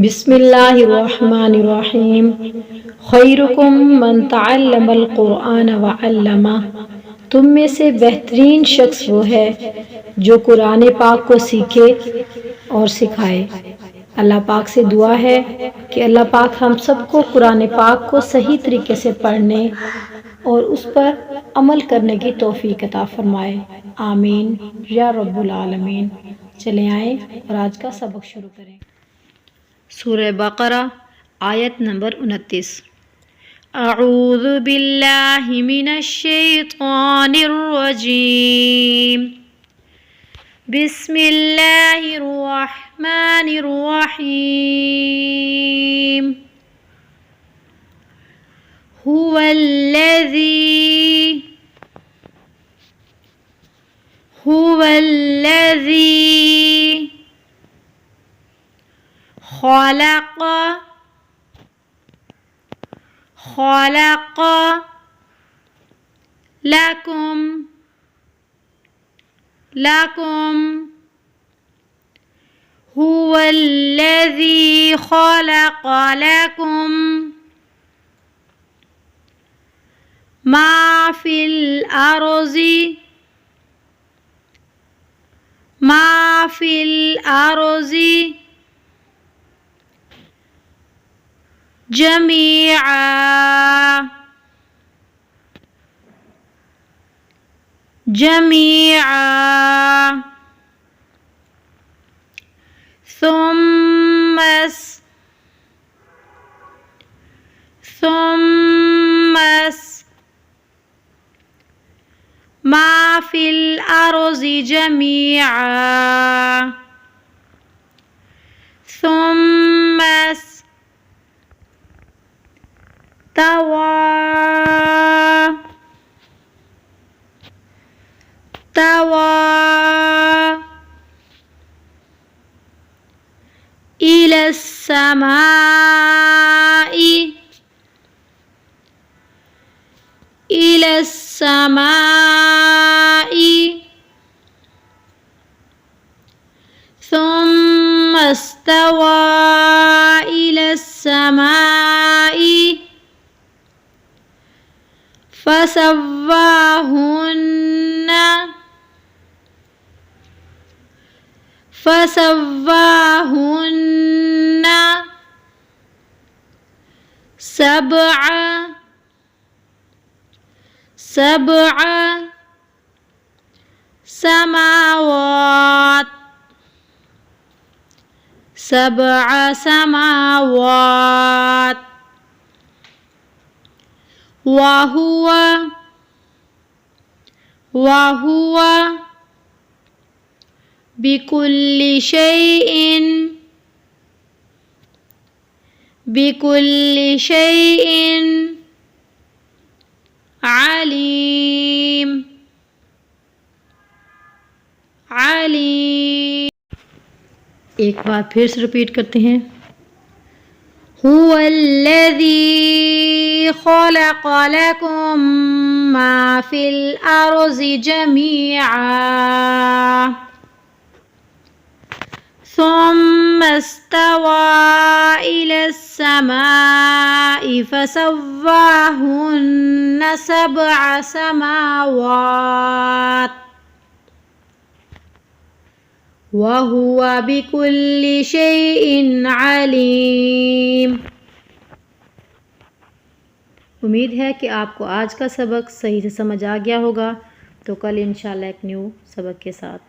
बिस्मिल्लाहिर्रहमानिर्रहीम। खैरुकुम मन तअल्लमल कुरआन व अल्लमा। तुम में से बेहतरीन शख्स वो है जो कुरान पाक को सीखे और सिखाए। अल्लाह पाक से दुआ है कि अल्लाह पाक हम सबको कुरान पाक को सही तरीके से पढ़ने और उस पर अमल करने की तौफीक अता फरमाए। आमीन या रब्बुल आलमीन। चले आए और आज का सबक शुरू करें। सूरह बकरा आयत नंबर 29। अऊज़ु बिल्लाहि मिनश शैतानिर रजीम। बिस्मिल्लाहिर रहमानिर रहीम। हुवल्लज़ी खलक़ लकुम हुवल्लज़ी खलक़ लकुम मा फिल अर्ज़ि जमीआ मा फिल अर्ज़ि जमीआ सुम्मा तवा इलस समाई सुम्मा इस्तवा इलस समाई फसव्वाहुन्ना सबअ समावात वहुवा बिकुल्लि शैइन अलीम। एक बार फिर से रिपीट करते हैं। हुवल्लज़ी खलक़ लकुम मा फिल अर्ज़ि जमीआ सुम्मा इस्तवा इलस समाई फसव्वाहुन्ना सबअ समावात वहुवा बिकुल्लि शैइन अलीम। उम्मीद है कि आपको आज का सबक सही से समझ आ गया होगा। तो कल इंशाल्लाह एक न्यू सबक के साथ